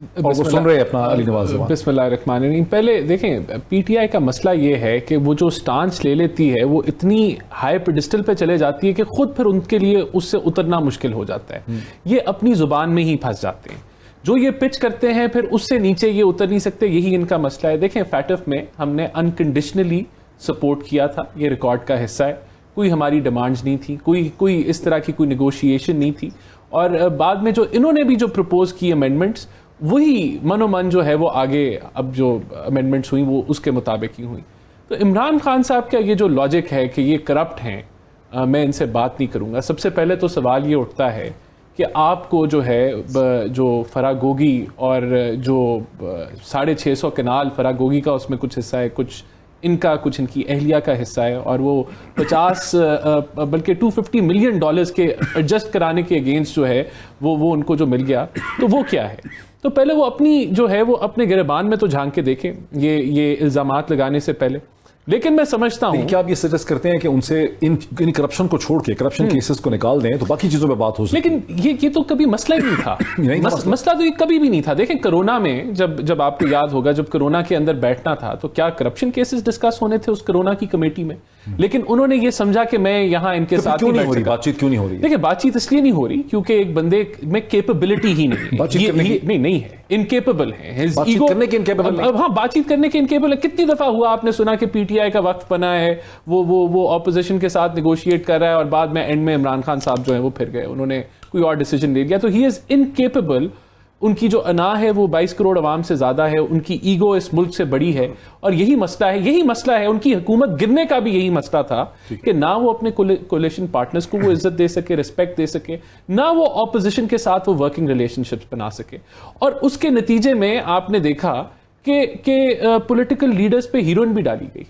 اور وہ سن رہے اپنا علی نواز زبان. بسم اللہ الرحمن الرحیم. پہلے دیکھیں پی ٹی آئی کا مسئلہ یہ ہے کہ وہ جو سٹانس لے لیتی ہے وہ اتنی ہائی پیڈسٹل پہ چلے جاتی ہے کہ خود پھر ان کے لیے اس سے اترنا مشکل ہو جاتا ہے. یہ اپنی زبان میں ہی پھنس جاتے ہیں. جو یہ پچ کرتے ہیں پھر اس سے نیچے یہ اتر نہیں سکتے. یہی ان کا مسئلہ ہے. دیکھیں فیٹف میں ہم نے انکنڈیشنلی سپورٹ کیا تھا, یہ ریکارڈ کا حصہ ہے. کوئی ہماری ڈیمانڈز نہیں تھی, کوئی اس طرح کی کوئی نیگوشیشن نہیں تھی. اور بعد میں جو انہوں نے بھی جو پروپوز کی امینڈمنٹس, وہی من و من جو ہے وہ آگے اب جو امینڈمنٹس ہوئیں وہ اس کے مطابق ہی ہوئیں. تو عمران خان صاحب کا یہ جو لاجک ہے کہ یہ کرپٹ ہیں, میں ان سے بات نہیں کروں گا. سب سے پہلے تو سوال یہ اٹھتا ہے کہ آپ کو جو ہے جو فراگوگی اور جو 650 کنال فراگوگی کا اس میں کچھ حصہ ہے, کچھ ان کا, کچھ ان کی اہلیہ کا حصہ ہے, اور وہ 50 بلکہ $250 ملین کے ایڈجسٹ کرانے کے اگینسٹ جو ہے وہ ان کو جو مل گیا, تو وہ کیا ہے. تو پہلے وہ اپنی جو ہے وہ اپنے گریبان میں تو جھانک کے دیکھیں یہ الزامات لگانے سے پہلے. لیکن میں سمجھتا ہوں, کیا آپ یہ سجیسٹ کرتے ہیں کہ ان سے ان کرپشن کو چھوڑ کے کرپشن کیسز کو نکال دیں تو باقی چیزوں پہ بات ہو سکتی ہے؟ لیکن یہ تو کبھی مسئلہ ہی نہیں تھا. مسئلہ تو یہ کبھی بھی نہیں تھا. دیکھیں کرونا میں جب آپ کو یاد ہوگا, جب کرونا کے اندر بیٹھنا تھا تو کیا کرپشن کیسز ڈسکس ہونے تھے اس کرونا کی کمیٹی میں, لیکن انہوں نے یہ سمجھا کہ میں یہاں ان کے ساتھ بات چیت کیوں نہیں ہو رہی. دیکھیں بات چیت اس لیے نہیں ہو رہی کیونکہ ایک بندے میں کیپیبلٹی ہی نہیں ہے, انکیپیبل ہے. ہاں بات چیت کرنے کے انکیپیبل ہے. کتنی دفعہ ہوا آپ نے سنا کہ پی ٹی آئی کا وقت بنا ہے, وہ اپوزیشن کے ساتھ نیگوشیٹ کر رہا ہے, اور بعد میں اینڈ میں عمران خان صاحب جو ہیں وہ پھر گئے, انہوں نے کوئی اور ڈیسیجن لے لیا. تو ہی از انکیپیبل. ان کی جو انا ہے وہ 22 کروڑ عوام سے زیادہ ہے, ان کی ایگو اس ملک سے بڑی ہے, اور یہی مسئلہ ہے. ان کی حکومت گرنے کا بھی یہی مسئلہ تھا کہ نہ وہ اپنے کولیشن پارٹنرز کو وہ عزت دے سکے, رسپیکٹ دے سکے, نہ وہ اپوزیشن کے ساتھ وہ ورکنگ ریلیشن شپس بنا سکے. اور اس کے نتیجے میں آپ نے دیکھا کہ پولیٹیکل لیڈرز پہ ہیروئن بھی ڈالی گئی.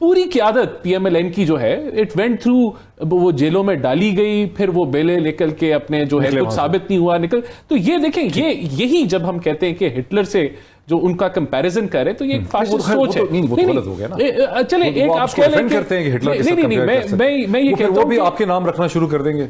پوری قیادت پی ایم ایل این کی جو ہے اٹ وینٹ تھرو, وہ جیلوں میں ڈالی گئی, پھر وہ بیلے نکل کے اپنے جو ہے کچھ ثابت نہیں ہوا نکل. تو یہ دیکھیں یہی جب ہم کہتے ہیں کہ ہٹلر سے جو ان کا کمپیریزن کرے تو یہ فاشسٹ سوچ ہے. چلیں ایک آپ کہہ لیں کہ میں یہ کہتا ہوں کہ آپ کے نام رکھنا شروع کر دیں گے.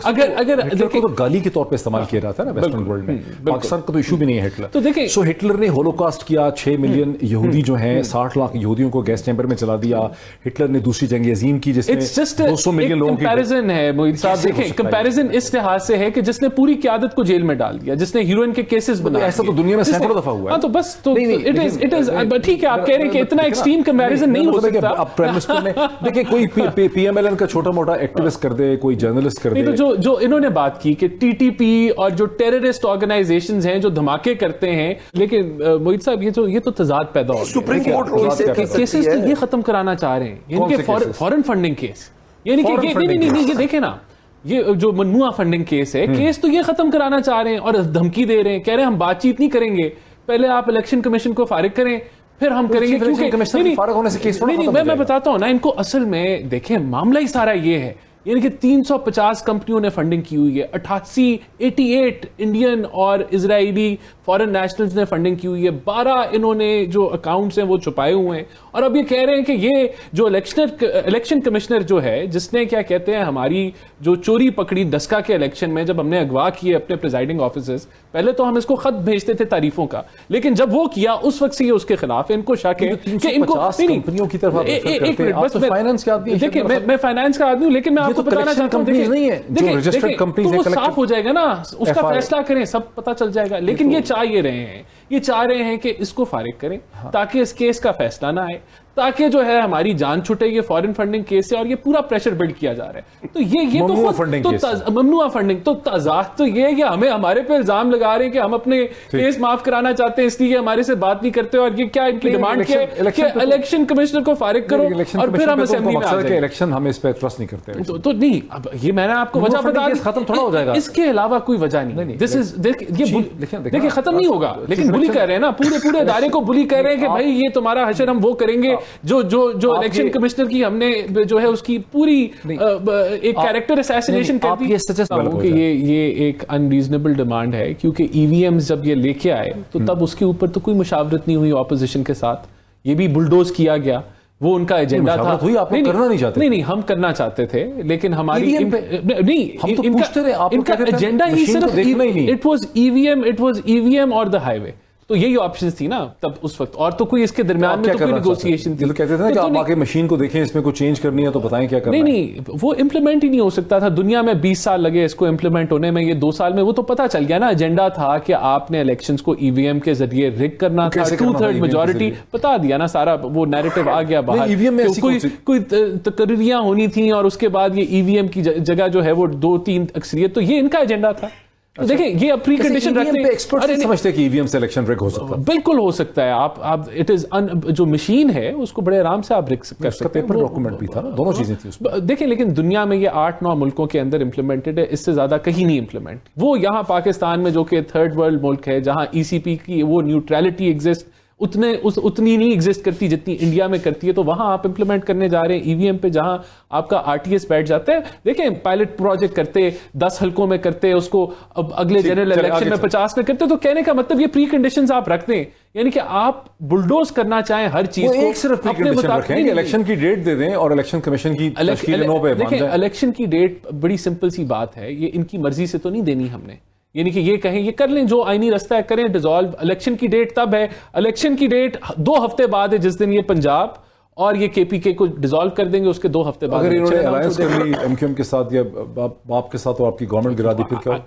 اگر ہٹلر کو گالی کے طور پہ استعمال کیا رہا تھا نا ویسٹرن ورلڈ میں, پاکستان کا تو ایشو بھی نہیں ہے ہٹلر. تو دیکھیں سو ہٹلر نے ہولوکاسٹ کیا, 6 ملین یہودی جو ہیں, 60 لاکھ یہودیوں کو گیس چیمبر میں چلا دیا. ہٹلر نے دوسری جنگ عظیم کی جس میں 200 ملین لوگوں کی کمپیریزن ہے. موید صاحب دیکھیں کمپیریزن اس لحاظ سے ہے کہ جس نے پوری قیادت کو جیل میں ڈال دیا, جس نے ہیروئن کے کیسز بنائے, ایسا تو دنیا میں سینکڑوں دفعہ ہوا ہے. تو بس تو ٹھیک ہے, آپ کہہ رہے ہیں کہ اتنا ایکسٹریم کمپیریزن نہیں ہو سکتا. اب پرائم منسٹر نے دیکھیں کوئی پی ایم ایل این کا چھوٹا موٹا ایکٹیوسٹ کر دے, کوئی جرنلسٹ کر دے. تو جو انہوں نے بات کی کہ ٹی ٹی پی اور جو ٹیررسٹ آرگنائزیشنز ہیں جو دھماکے کرتے ہیں, لیکن موید صاحب یہ تو تضاد پیدا ہو گیا. کیسز تو یہ ختم کرانا چاہ رہے ہیں, ان کے فورن فنڈنگ کیس, یعنی کہ یہ دیکھیں نا, یہ جو مجموعہ فنڈنگ کیس ہے, کیس تو یہ ختم کرانا چاہ رہے ہیں اور دھمکی دے رہے ہیں, کہہ رہے ہیں ہم بات چیت نہیں کریں گے, پہلے آپ الیکشن کمیشن کو فارغ کریں پھر ہم کریں گے. میں بتاتا ہوں نا, ان کو اصل میں دیکھیں معاملہ ہی سارا یہ ہے, یعنی کہ 350 کمپنیوں نے فنڈنگ کی ہوئی ہے, 88 انڈین اور اسرائیلی فارن نیشنلز نے فنڈنگ کی ہوئی ہے, 12 انہوں نے جو اکاؤنٹس ہیں وہ چھپائے ہوئے ہیں. اور اب یہ کہہ رہے ہیں کہ یہ جو الیکشن کمشنر جو ہے, جس نے کیا کہتے ہیں ہماری جو چوری پکڑی ڈسکا کے الیکشن میں, جب ہم نے اغوا کیے اپنے پریزائڈنگ آفیسرز, پہلے تو ہم اس کو خط بھیجتے تھے تعریفوں کا, لیکن جب وہ کیا اس وقت سے یہ اس کے خلاف ان کو شک ہے کہ ان کو کمپنیوں کی طرف فائنانس کا آدمی. دیکھیں میں فائنانس کا آدمی ہوں, لیکن میں آپ کو بتانا چاہتا ہوں دیکھیں وہ صاف ہو جائے گا نا, اس کا فیصلہ کریں, سب پتہ چل جائے گا. لیکن یہ چاہ رہے ہیں کہ اس کو فارغ کریں تاکہ اس کیس کا فیصلہ نہ آئے, تاکہ جو ہے ہماری جان چھٹے یہ فورن فنڈنگ کیس ہے, اور یہ پورا پریشر بلڈ کیا جا رہا ہے. تو یہ تو ممنوع فنڈنگ تو تضاد تو یہ ہے کہ ہمیں ہمارے پہ الزام لگا رہے ہیں کہ ہم اپنے کیس معاف کرانا چاتے ہیں اس لیے ہمارے سے بات نہیں کرتے, اور یہ کیا ان کی ڈیمانڈ کیا ہے کہ الیکشن کمشنر کو فارغ کرو اور پھر ہم اسمبلی میں آ جائیں. الیکشن ہم اس پہ ٹرسٹ نہیں کرتے تو نہیں, اب یہ میں نے آپ کو وجہ بتا دی, ختم تھوڑا ہو جائے گا, اس کے علاوہ کوئی وجہ نہیں. دیکھیں ختم نہیں ہوگا, لیکن بلی کر رہے ہیں نا, پورے ادارے کو بلی کر رہے ہیں کہ بھائی یہ تمہارا حشر ہم وہ کریں گے جو الیکشن کمشنر کی ہم نے جو ہے اس کی پوری ایک کیریکٹر اسیسینیشن کر دی. کہ یہ ایک انریزنیبل ڈیمانڈ ہے, کیونکہ ای وی ایمز جب یہ لے کے آئے تو تب اس کے اوپر تو کوئی مشاورت نہیں ہوئی اپوزیشن کے ساتھ, یہ بھی بلڈوز کیا گیا. وہ ان کا ایجنڈا تھا. آپ کرنا نہیں چاہتے؟ نہیں ہم کرنا چاہتے تھے لیکن ہماری ہم تو پوچھتے رہے, آپ ان کا ایجنڈا ہی صرف it was E V M اور دا ہائی وے, تو یہی آپشن تھی نا تب اس وقت, اور تو کوئی اس کے درمیان میں تو کوئی نیگوسیشن تھی. کہتے تھے کہ آپ آ کے مشین کو دیکھیں, اس میں کوئی چینج کرنی ہے تو بتائیں کیا کرنا ہے. نہیں وہ امپلیمنٹ ہی نہیں ہو سکتا تھا. دنیا میں 20 سال لگے اس کو امپلیمنٹ ہونے میں, یہ 2 سال میں وہ تو پتا چل گیا نا. ایجنڈا تھا کہ آپ نے الیکشنز کو ای وی ایم کے ذریعے ریگ کرنا تھا, 2/3 میجورٹی بتا دیا نا, سارا وہ نیریٹو آ گیا باہر. کوئی تقرریاں ہونی تھیں اور اس کے بعد یہ ای وی ایم کی جگہ جو ہے وہ 2-3 اکثریت, تو یہ ان کا ایجنڈا تھا. دیکھیں یہ پری کنڈیشن رکھتے ہیں, سمجھتے کہ ای وی ایم سے الیکشن ریگ ہو سکتا ہے. بالکل ہو سکتا ہے. آپ اٹ از جو مشین ہے اس کو بڑے آرام سے آپ ریگ کر سکتے ہیں. پیپر ڈاکومنٹ بھی تھا, دونوں چیزیں تھیں اس میں. دیکھیں لیکن دنیا میں یہ 8-9 ملکوں کے اندر امپلیمنٹڈ ہے, اس سے زیادہ کہیں نہیں امپلیمنٹ. وہ یہاں پاکستان میں جو کہ 3rd ورلڈ ملک ہے, جہاں ای سی پی کی وہ نیوٹرلٹی ایگزسٹ اتنی نہیں ایگزسٹ کرتی جتنی انڈیا میں کرتی ہے, تو وہاں آپ امپلیمنٹ کرنے جا رہے ہیں ای وی ایم پہ, جہاں آپ کا آر ٹی ایس بیٹھ جاتا ہے. دیکھیں پائلٹ پروجیکٹ کرتے 10 حلقوں میں کرتے, اس کو اب اگلے جنرل الیکشن میں 50 میں کرتے, تو کہنے کا مطلب یہ پری کنڈیشنز آپ رکھتے ہیں, یعنی کہ آپ بلڈوز کرنا چاہیں ہر چیز کو. ایک صرف پری کنڈیشن رکھیں کہ الیکشن کی ڈیٹ دے دیں اور الیکشن کمیشن کی تشکیل 9 پہ. دیکھیں الیکشن کی ڈیٹ بڑی سمپل سی بات ہے, یہ ان کی مرضی سے تو نہیں دینی ہم نے, یعنی کہ یہ کہیں یہ کر لیں جو آئینی رستہ ہے کریں ڈیزالو. الیکشن کی ڈیٹ تب ہے, الیکشن کی ڈیٹ 2 ہفتے بعد ہے جس دن یہ پنجاب اور یہ کے پی کے کو ڈیزالو کر دیں گے, اس کے 2 ہفتے بعد اگر انہوں نے الائنس کر لی ایم کیو ایم کے ساتھ یا باپ کے ساتھ اور آپ کی گورنمنٹ گرا دی, پھر کیا؟